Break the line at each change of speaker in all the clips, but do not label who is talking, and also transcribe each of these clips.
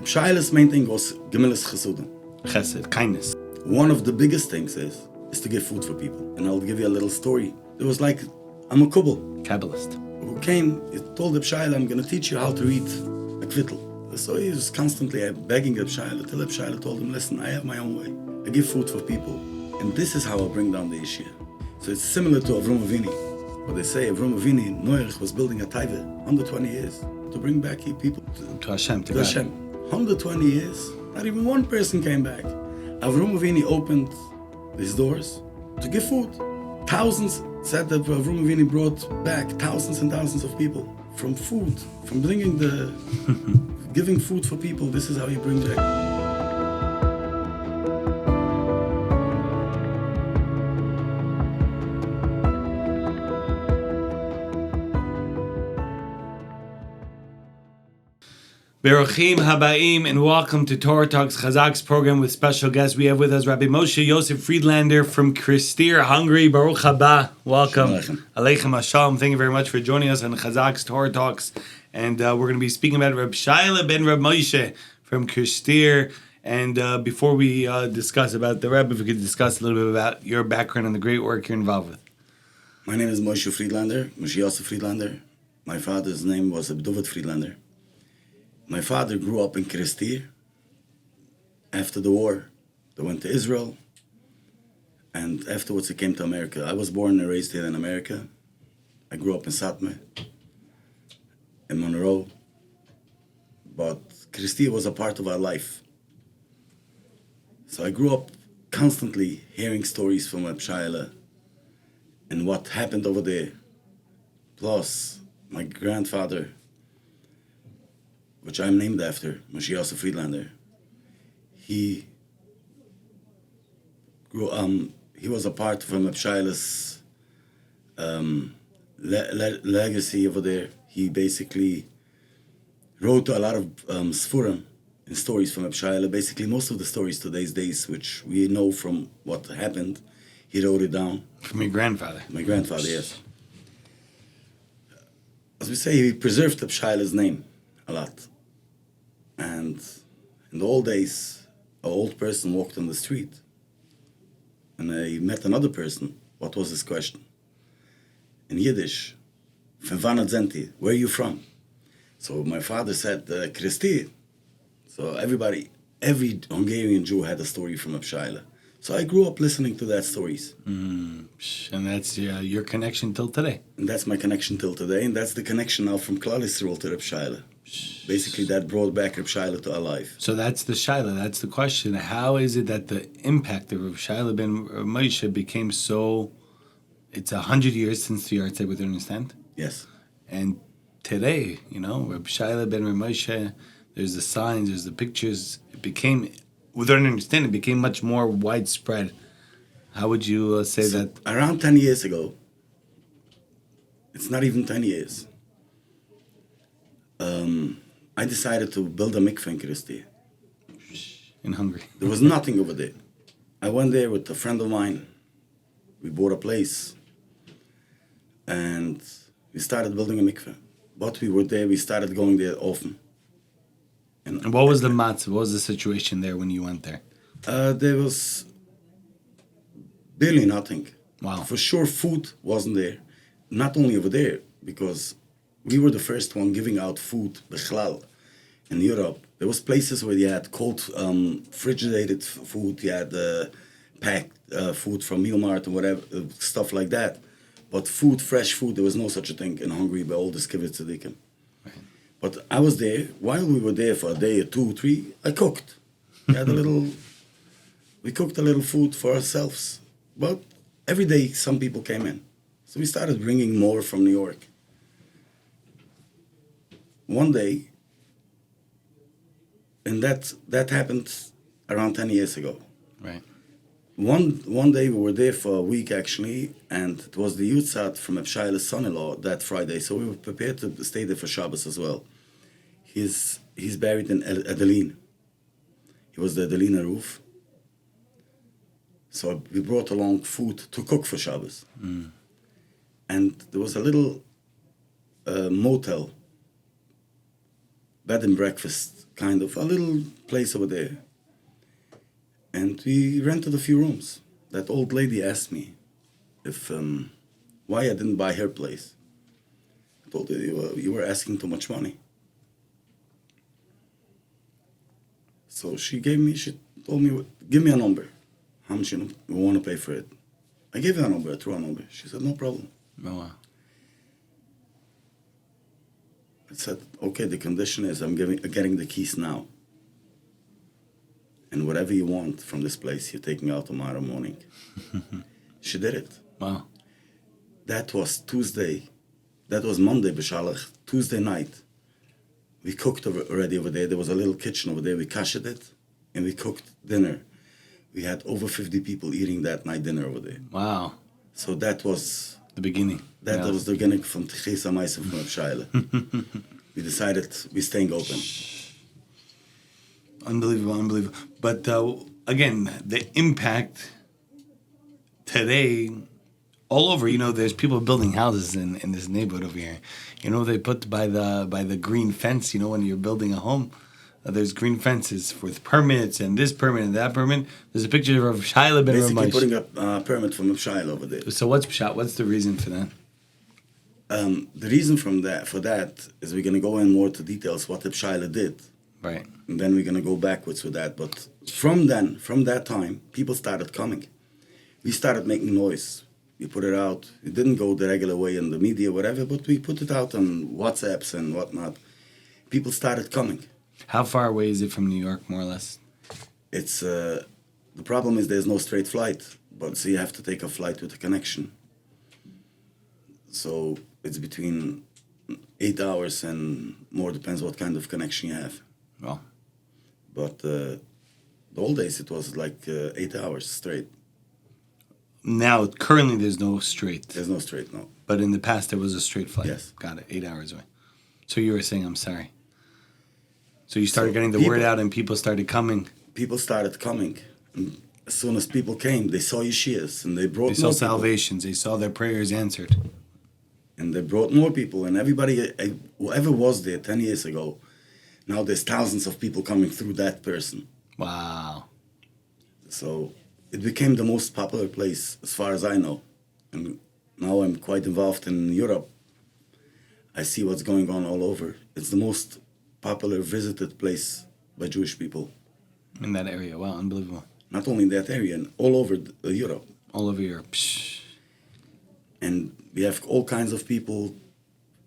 Shayele's main thing was Gemilas Chesudim.
Chesed, kindness.
One of the biggest things is to give food for people. And I'll give you a little story. It was like, I'm a Kubbel.
Kabbalist.
Who came, he told Reb Shayele, I'm going to teach you how to read a kvittel. So he was constantly begging Reb Shayele, till Reb Shayele told him, listen, I have my own way. I give food for people. And this is how I bring down the issue. So it's similar to Avram Avinu. What they say, Avram Avinu, Noach was building a taiva 120 years to bring back people
To Hashem, to
to
God.
Hashem. 120 years, not even one person came back. Avram Avinu opened his doors to give food. Thousands said that Avram Avinu brought back thousands and thousands of people from food, from bringing the, giving food for people. This is how you bring back.
Beruchim Habaim, and welcome to Torah Talks Chazaq's program with special guests. We have with us Rabbi Moshe Yosef Friedlander from Kerestir, Hungary. Baruch haba, welcome. Aleichem Hashalom. Thank you very much for joining us on Chazaq's Torah Talks. And we're going to be speaking about Rav Shayele ben Rav Moshe from Kerestir. And before we discuss about the Rebbe, if we could discuss a little bit about your background and the great work you're involved with.
My name is Moshe Friedlander, Moshe Yosef Friedlander. My father's name was David Friedlander. My father grew up in Kerestir. After the war, they went to Israel, and afterwards he came to America. I was born and raised here in America. I grew up in Satmar, in Monroe, but Kerestir was a part of our life. So I grew up constantly hearing stories from Rabbi Shayele and what happened over there. Plus, my grandfather, which I'm named after, Moshe Yosef Friedlander, he was a part of Rabbi Shayele's legacy over there. He basically wrote a lot of sfurim and stories from Rabbi Shayele. Basically, most of the stories today's days, which we know from what happened, he wrote it down.
From your grandfather.
My grandfather, yes. As we say, he preserved Rabbi Shayele's name a lot. And in the old days, an old person walked on the street and he met another person. What was his question? In Yiddish, "Von wann sind Sie? Where are you from?" So my father said, Kerestir. So every Hungarian Jew had a story from Rabbi Shayele. So I grew up listening to that stories.
And that's your connection till today.
And that's my connection till today. And that's the connection now from Klal Yisrael to Rabbi Shayele. Basically, that brought back Rabbi Shayele to our life.
So that's the Shaila, that's the question. How is it that the impact of Rav Shayele ben Rav Moshe became so, it's 100 years since the Yahrzeit, with understand?
Yes.
And today, Rav Shayele ben Rav Moshe, there's the signs, there's the pictures. It became, with understand, it became much more widespread. How would you say that?
Around 10 years ago, it's not even 10 years, I decided to build a mikveh in Kerestir.
In Hungary.
There was nothing over there. I went there with a friend of mine. We bought a place. And we started building a mikveh. But we were there, we started going there often.
And what was the matzah? What was the situation there when you went there?
There was barely nothing.
Wow.
For sure, food wasn't there. Not only over there, because we were the first one giving out food, bechlal, in Europe. There was places where you had cold, refrigerated food, you had packed food from Meal Mart and whatever, stuff like that. But food, fresh food, there was no such a thing in Hungary by all the Skivet Tzadikim.
Right.
But I was there. While we were there for a day or 2 or 3, I cooked. We cooked a little food for ourselves. But every day some people came in. So we started bringing more from New York. One day, and that happened around 10 years ago.
Right.
One day we were there for a week actually, and it was the Yutzat from Rabbi Shayele's son-in-law that Friday, so we were prepared to stay there for Shabbos as well. He's buried in Adeline. He was the Adelina roof. So we brought along food to cook for Shabbos. Mm. And there was a little motel bed and breakfast, kind of, a little place over there. And we rented a few rooms. That old lady asked me if why I didn't buy her place. I told her you were asking too much money. So she told me, give me a number. How much you want to pay for it? I gave her a number, I threw a number. She said, no problem.
Oh, wow.
I said, okay, the condition is I'm getting the keys now. And whatever you want from this place, you're taking out tomorrow morning. She did it.
Wow.
That was Tuesday. That was Monday, B'Shalach. Tuesday night. We cooked already over there. There was a little kitchen over there. We kashed it, and we cooked dinner. We had over 50 people eating that night dinner over there.
Wow.
So that was...
The beginning.
That was the beginning from Chazaq Ma'aser from Rav Shayele. We decided we're staying open.
Unbelievable. But again, the impact today, all over, there's people building houses in this neighborhood over here. They put by the green fence, when you're building a home, there's green fences with permits and this permit and that permit. There's a picture of Rav Shayele ben Rav
Basically
Moshe.
putting up a permit from Rav Shayele over there.
So what's the reason for that?
The reason for that is we're going to go in more to details what Rav Shayele did.
Right.
And then we're going to go backwards with that. But from that time, people started coming. We started making noise. We put it out. It didn't go the regular way in the media, whatever, but we put it out on WhatsApps and whatnot. People started coming.
How far away is it from New York, more or less?
It's the problem is there's no straight flight, so you have to take a flight with a connection. So it's between 8 hours and more, depends what kind of connection you have.
Well,
but the old days it was like 8 hours straight.
Now, currently, there's no straight.
There's no straight, no.
But in the past, there was a straight flight.
Yes.
Got it. 8 hours away. So you were saying, I'm sorry. So you started getting the word out and people started coming.
People started coming. And as soon as people came, they saw Yeshias and they brought
They
more
saw
people.
salvations. They saw their prayers answered.
And they brought more people. And everybody, whoever was there 10 years ago, now there's thousands of people coming through that person.
Wow.
So it became the most popular place as far as I know. And now I'm quite involved in Europe. I see what's going on all over. It's the most popular visited place by Jewish people.
In that area. Wow, unbelievable.
Not only in that area, all over Europe.
All over Europe. Psh.
And we have all kinds of people,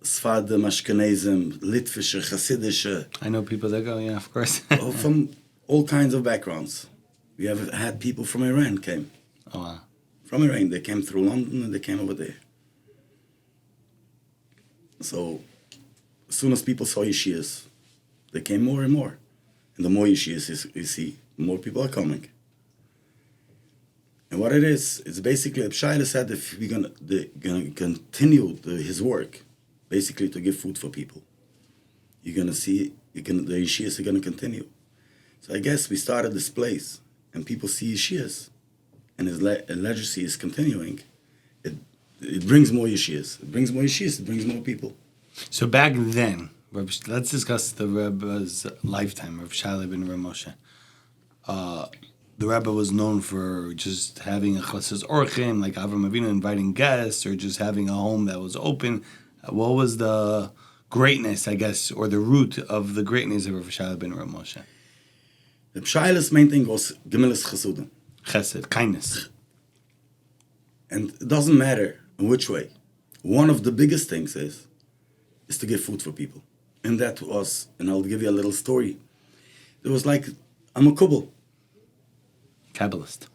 Sfadim, Ashkenazim, Litvische, Hasidische.
I know people that go, yeah, of course.
From all kinds of backgrounds. We have had people from Iran came.
Oh, wow.
From Iran, they came through London and they came over there. So as soon as people saw Yeshias, they came more and more. And the more Yeshias you see, the more people are coming. And what it is, it's basically, Rav Shayele said if we're gonna continue his work, basically to give food for people, you're gonna see, the Yeshias are gonna continue. So I guess we started this place, and people see Yeshias, and his legacy is continuing. It brings more Yeshias. It brings more Yeshias. It brings more people.
So back then, let's discuss the Rebbe's lifetime, Rav Shayele ben Rav Moshe. The Rebbe was known for just having a chassidus orchim, like Avram Avinu inviting guests, or just having a home that was open. What was the greatness, I guess, or the root of the greatness of Rav Shayele ben Rav Moshe?
Rav Shayele's main thing was Gemilas Chasudim.
Chesed, kindness.
And it doesn't matter in which way. One of the biggest things is to give food for people. And that was, and I'll give you a little story. It was like a makubal
Kabbalist.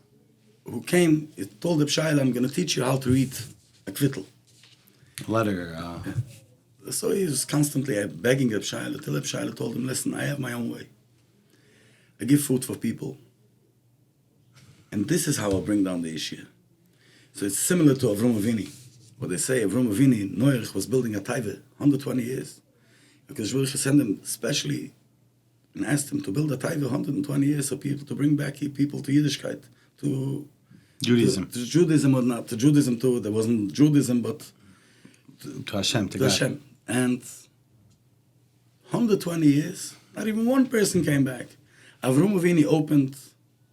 who came, he told Rav Shayele, I'm going to teach you how to eat a kvittel.
Letter.
So he was constantly begging Rav Shayele, till Rav Shayele told him, listen, I have my own way. I give food for people. And this is how I bring down the Yeshia. So it's similar to Avram Avinu. What they say, Avram Avinu, Noach was building a taiva 120 years. Because Baruch sent him specially and asked him to build a taiva 120 years so people to bring back people to Yiddishkeit, to
Judaism.
To Judaism or not, to Judaism too. There wasn't Judaism, but
To Hashem, to
to
God.
Hashem. And 120 years, not even one person came back. Avram Avinu opened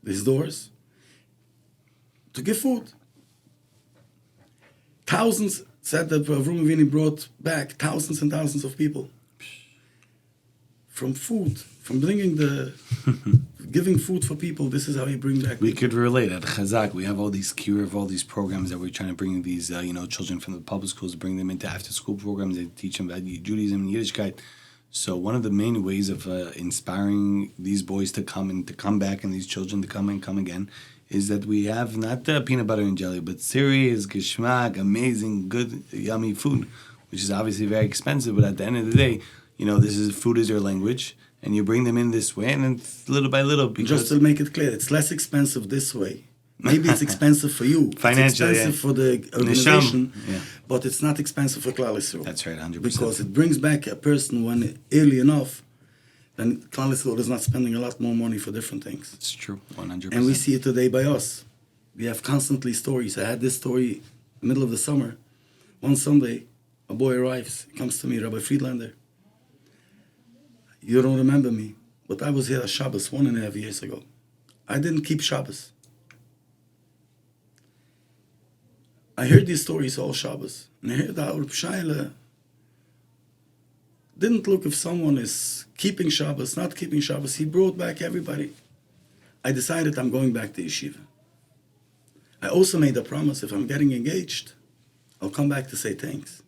his doors to give food. Thousands said that Avram Avinu brought back thousands and thousands of people. From food, from bringing giving food for people, this is how you bring back
We
people.
could relate. At Chazaq, we have all these all these programs that we're trying to bring these, children from the public schools, bring them into after-school programs. They teach them about Judaism and Yiddishkeit. So one of the main ways of inspiring these boys to come back, and these children to come and come again, is that we have not peanut butter and jelly, but serious, geschmack, amazing, good, yummy food, which is obviously very expensive. But at the end of the day, food is their language, and you bring them in this way, and it's little by little.
Just to make it clear, it's less expensive this way. Maybe it's expensive for you.
Financially,
it's expensive for the organization, but it's not expensive for Klal Yisrael.
That's right, 100%.
Because it brings back a person when early enough, then Klal Yisrael is not spending a lot more money for different things.
It's true, 100%.
And we see it today by us. We have constantly stories. I had this story middle of the summer. One Sunday, a boy arrives, comes to me, Rabbi Friedlander. You don't remember me, but I was here at Shabbos 1.5 years ago. I didn't keep Shabbos. I heard these stories all Shabbos, and I heard that Rav Shayele didn't look if someone is keeping Shabbos, not keeping Shabbos. He brought back everybody. I decided I'm going back to yeshiva. I also made a promise, if I'm getting engaged, I'll come back to say thanks.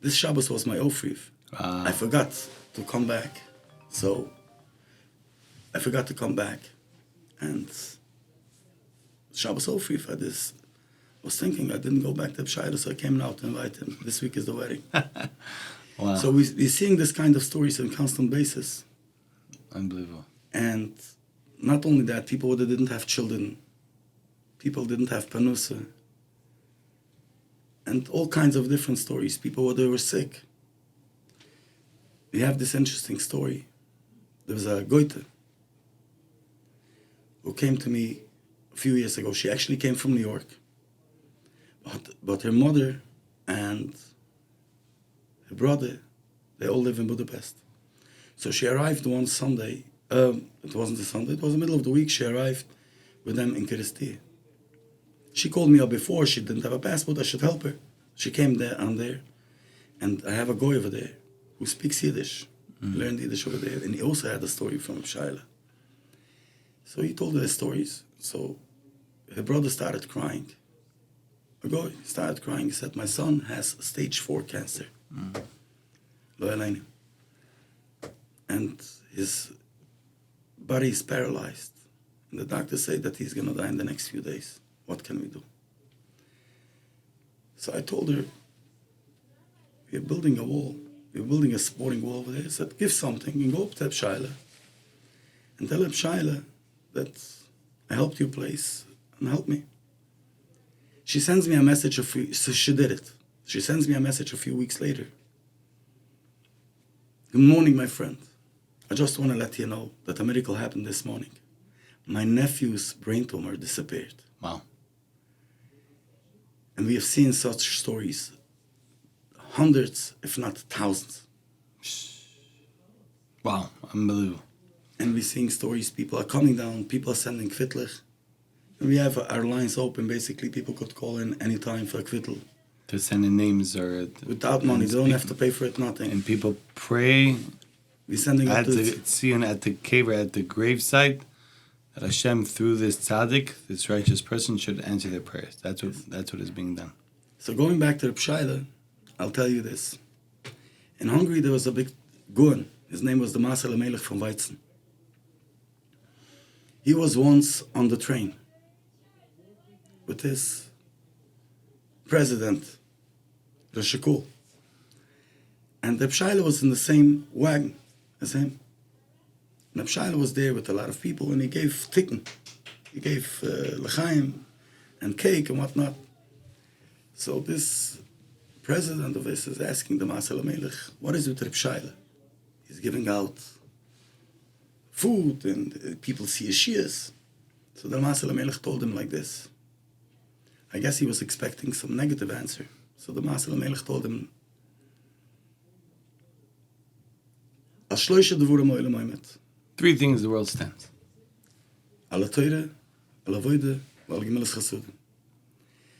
This Shabbos was my ofriv. I forgot to come back. So I forgot to come back. And Shabbos ofriv, I was thinking I didn't go back to Shayele, so I came now to invite him. This week is the wedding.
Wow.
So we're seeing this kind of stories on a constant basis.
Unbelievable.
And not only that, people that didn't have children, people didn't have panusa, and all kinds of different stories. People that were sick. We have this interesting story. There was a goite who came to me a few years ago. She actually came from New York. But her mother and her brother, they all live in Budapest. So she arrived one Sunday. It wasn't a Sunday, it was the middle of the week. She arrived with them in Kerestir. She called me up before. She didn't have a passport. I should help her. She came there, and I have a guy over there who speaks Yiddish. He learned Yiddish over there, and he also had a story from Rav Shayele. So he told her the stories. So her brother started crying. A guy started crying. He said, "My son has stage 4 cancer. And his body is paralyzed. And the doctors say that he's going to die in the next few days. What can we do?" So I told her, "We're building a wall. We're building a sporting wall over there." I said, "Give something and go up to Rav Shayele and tell Rav Shayele that I helped your place and help me." She sends me a message so she did it. She sends me a message a few weeks later. "Good morning, my friend. I just want to let you know that a miracle happened this morning. My nephew's brain tumor disappeared."
Wow.
And we have seen such stories, hundreds, if not thousands.
Wow, unbelievable.
And we're seeing stories, people are coming down, people are sending kvitlich. And we have our lines open, basically people could call in anytime for a kvittel.
To send in names or...
Without money, they don't have to pay for it, nothing.
And people pray
We're sending
at
out
the cave, at the gravesite, that Hashem, through this tzaddik, this righteous person, should answer their prayers. That's what is being done.
So going back to Rav Shayele, I'll tell you this. In Hungary, there was a big goon. His name was the Masel Melech from Weizen. He was once on the train with his president, Rashikul. And Rav Shayele was in the same wagon as him. And Rav Shayele was there with a lot of people, and he gave tikkun. He gave l'chaim and cake and whatnot. So this president of his is asking the Masel Melech, "What is with Rav Shayele? He's giving out food and people see his shears." So the Masel Melech told him like this. I guess he was expecting some negative answer. So the Masel Melech told him,
Three things the world stands.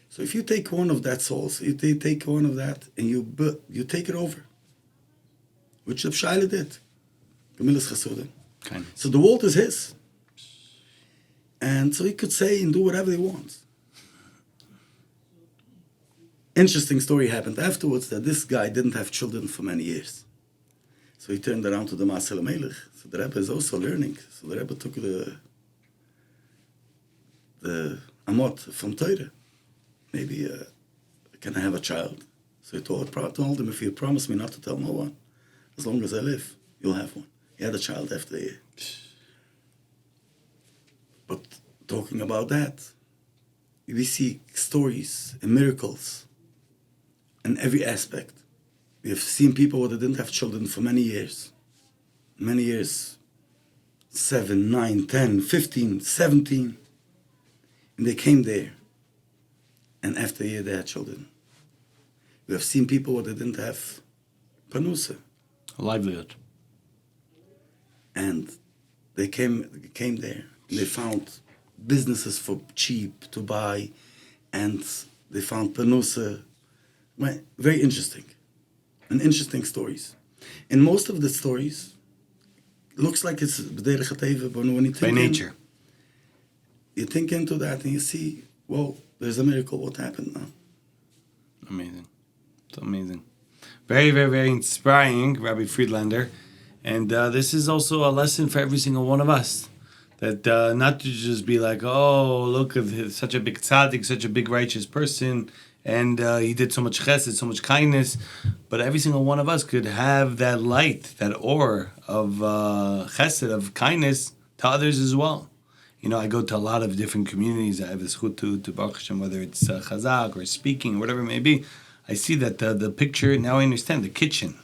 So if you take one of that souls, you take one of that and you take it over, which Rav Shayele did.
Kindness.
So the world is his. And so he could say and do whatever he wants. Interesting story happened afterwards that this guy didn't have children for many years. So he turned around to the Maaseh Melech. So the Rebbe is also learning. So the Rebbe took the Amot from Torah. Maybe, can I have a child? So he told him, if you promise me not to tell no one, as long as I live, you'll have one. He had a child after a year. But talking about that, we see stories and miracles in every aspect. We have seen people that didn't have children for many years. 7, 9, 10, 15, 17. And they came there. And after a year, they had children. We have seen people that didn't have panusa.
A livelihood.
And they came there. And they found businesses for cheap to buy. And they found panusa. Very interesting. And interesting stories. And most of the stories looks like it's b'derech hateva, but when you think
by nature.
You think into that and you see, whoa, there's a miracle. What happened now?
Amazing. It's amazing. Very, very, very inspiring, Rabbi Friedlander. And this is also a lesson for every single one of us. That not to just be like, oh, look at such a big tzaddik, such a big righteous person, and he did so much chesed, so much kindness. But every single one of us could have that light, that aura of chesed, of kindness to others as well. You know, I go to a lot of different communities. I have the zchut to Baruch Hashem, whether it's Chazaq or speaking, whatever it may be. I see that the picture, now I understand, the kitchen.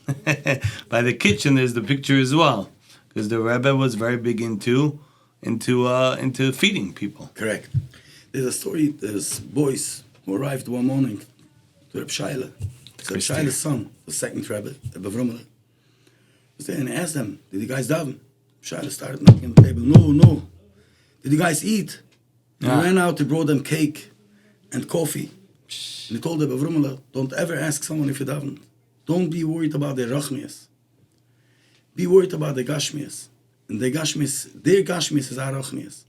By the kitchen, there's the picture as well. Because the Rebbe was very big into feeding people.
Correct. There's a story, there's boys who arrived one morning to Rav Shayele. So Rav Shayele's son, the second Rebbe, Rabbi Moshe, was there and I asked them, did you guys daven? Rav Shayele started knocking on the table. No. Did you guys eat? He ran out, he brought them cake and coffee. And he told Rabbi Moshe, don't ever ask someone if you davened. Don't be worried about their rachmias. Be worried about the gashmias. And their gashmias is our rachmias.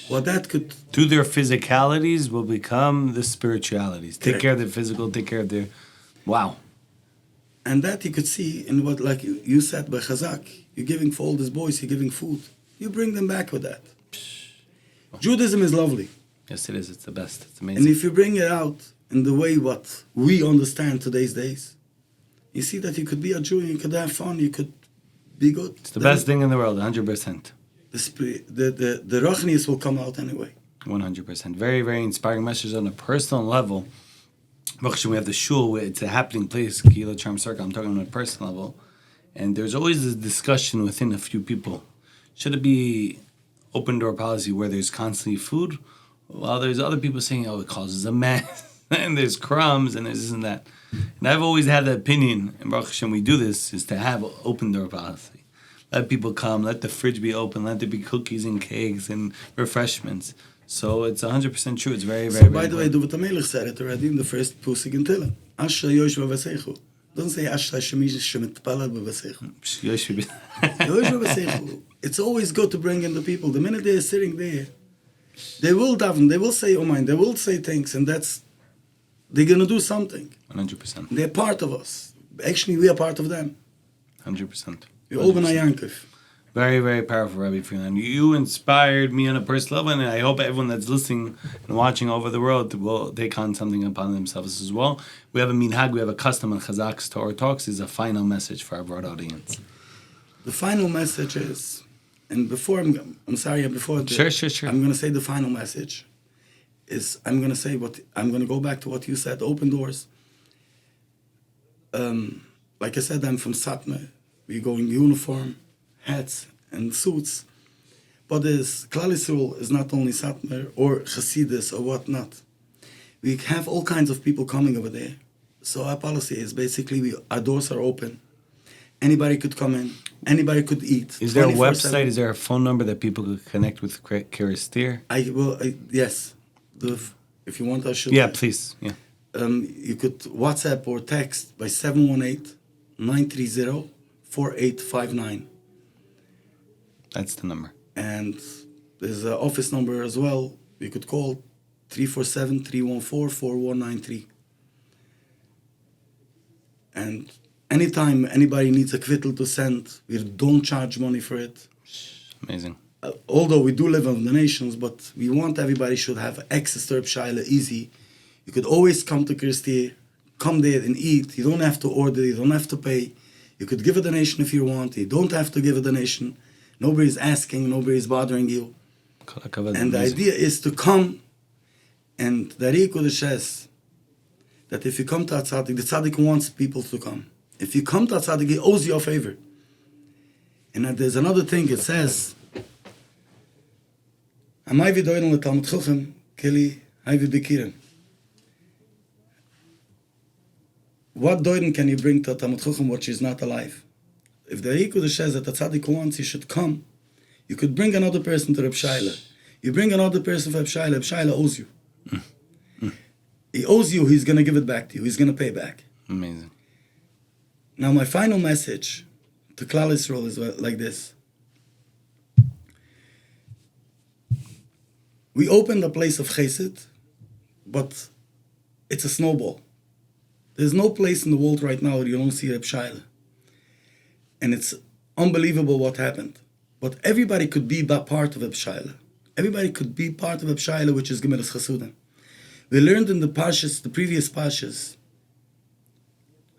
What that could...
To their physicalities will become the spiritualities. Take
Correct.
care of their physical, take care of their... Wow.
And that you could see in what, like you said by Chazaq, you're giving for all these boys, you're giving food. You bring them back with that. Judaism is lovely.
Yes, it is. It's the best. It's amazing.
And if you bring it out in the way what we understand today's days, you see that you could be a Jew, you could have fun, you could be good.
It's the best thing in the world, 100%.
The rachnius will come out anyway.
100%. Very, very inspiring message on a personal level. We have the shul, where it's a happening place, Kilo Charm Circle. I'm talking on a personal level. And there's always this discussion within a few people. Should it be open door policy where there's constantly food? While there's other people saying, oh, it causes a mess. And there's crumbs and there's this and that. And I've always had the opinion, and Baruch Hashem, we do this, is to have open door policy. Let people come, let the fridge be open, let there be cookies and cakes and refreshments. So it's 100% true. It's very, very,
so by the way, David HaMelech said it already in the first Pusik in Tehillim. Asher Yosh V'Vasechu. Don't say Asher Shemish Shemitpalad V'Vasechu. Yosh V'Vasechu. It's always good to bring in the people. The minute they're sitting there, they will daven, they will say Omain, they will say things, and they're going to do something.
100%.
They're part of us. Actually, we are part of them.
100%.
We're all B'nai Yankov.
Very, very powerful, Rabbi Friedlander. You inspired me on a personal level, and I hope everyone that's listening and watching over the world will take on something upon themselves as well. We have a minhag, we have a custom on Chazaq's Torah Talks, is a final message for our broad audience.
The final message is, and before sure.
I'm going
to say the final message, is I'm going to go back to what you said, open doors. Like I said, I'm from Satmar. We go in uniform, hats and suits. But Klal Yisrael is not only Satmar or Hasidus or whatnot. We have all kinds of people coming over there. So our policy is basically our doors are open. Anybody could come in. Anybody could eat.
Is there a
24/7.
website? Is there a phone number that people could connect with Kerestir?
Yes. If you want, I should.
Yeah, please. Yeah.
You could WhatsApp or text by 718-930-4859.
That's the number.
And there's an office number as well. You could call 347-314-4193. And anytime anybody needs a kvittel to send, we don't charge money for it.
Amazing.
Although we do live on donations, but we want everybody should have access to Rav Shayele easy. You could always come to Kerestir, come there and eat. You don't have to order, you don't have to pay. You could give a donation if you want. You don't have to give a donation. Nobody's asking, nobody's bothering you. And the idea is to come, and the Ari Kodesh says that if you come to a tzaddik, the tzaddik wants people to come. If you come to a tzaddik, he owes you a favor. And there's another thing, it says, Amai v'doiden l'talmud chochem, keli hai v'bekiren. What doiden can you bring to a talmud chochem which is not alive? If the Ari Kodesh says that the tzaddik wants you should come, you could bring another person to Rav Shayele. You bring another person for Rav Shayele owes you. He owes you, he's going to give it back to you. He's going to pay back.
Amazing.
Now my final message to Klal Yisrael is like this. We opened a place of chesed, but it's a snowball. There's no place in the world right now where you don't see Rav Shayele. And it's unbelievable what happened. But everybody could be part of Rav Shayele. Everybody could be part of Rav Shayele, which is Gemeres Chasudim. We learned in the previous Pashas,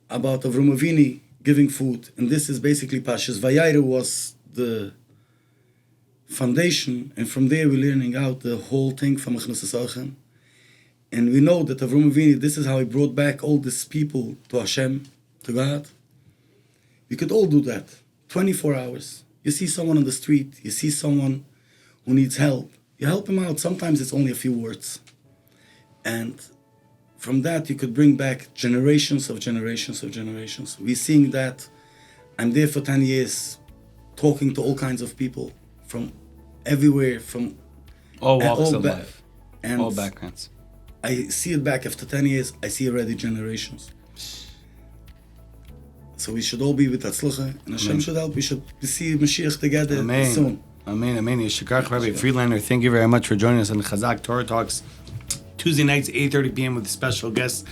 about Avram Avinu giving food. And this is basically Pashas. Vayayru was the foundation. And from there we're learning out the whole thing from Echnos Esachem. And we know that Avram Avinu, this is how he brought back all these people to Hashem, to God. We could all do that. 24 hours. You see someone on the street. You see someone who needs help. You help him out. Sometimes it's only a few words. And from that, you could bring back generations of generations of generations. We're seeing that. I'm there for 10 years, talking to all kinds of people from everywhere, from
all walks of life,
and
all backgrounds.
I see it back after 10 years. I see already generations. So we should all be with Hatzlacha, and Hashem should help. We should see Mashiach together soon.
Amen, amen. Yeshikach, Rabbi Friedlander, thank you very much for joining us on the Chazaq Torah Talks. Tuesday nights, 8:30 p.m. with special guests,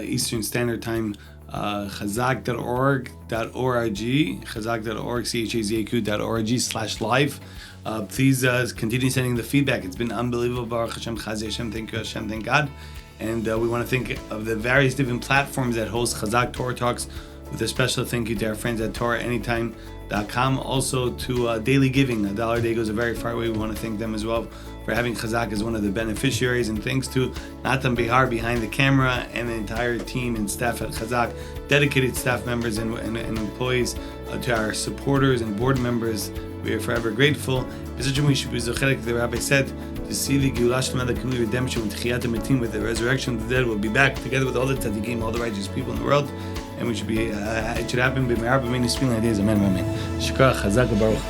Eastern Standard Time, chazaq.org, chazaq.org, chazaq.org/live. Please continue sending the feedback. It's been unbelievable. Baruch Hashem, Chazay Hashem, thank you Hashem, thank God. And we want to think of the various different platforms that host Chazaq Torah Talks, with a special thank you to our friends at TorahAnytime.com. Also to Daily Giving. $1 a day goes a very far way. We want to thank them as well for having Chazaq as one of the beneficiaries. And thanks to Natan Bihar behind the camera and the entire team and staff at Chazaq, dedicated staff members and employees, to our supporters and board members. We are forever grateful. The Rabbi said, to see the Geulah Shlema, the community redemption with Tchiyat HaMetim, with the resurrection of the dead, we'll be back together with all the tzaddikim, all the righteous people in the world. And we should be, it should happen. Amen, amen. Shukra, Chazaq, Baruch.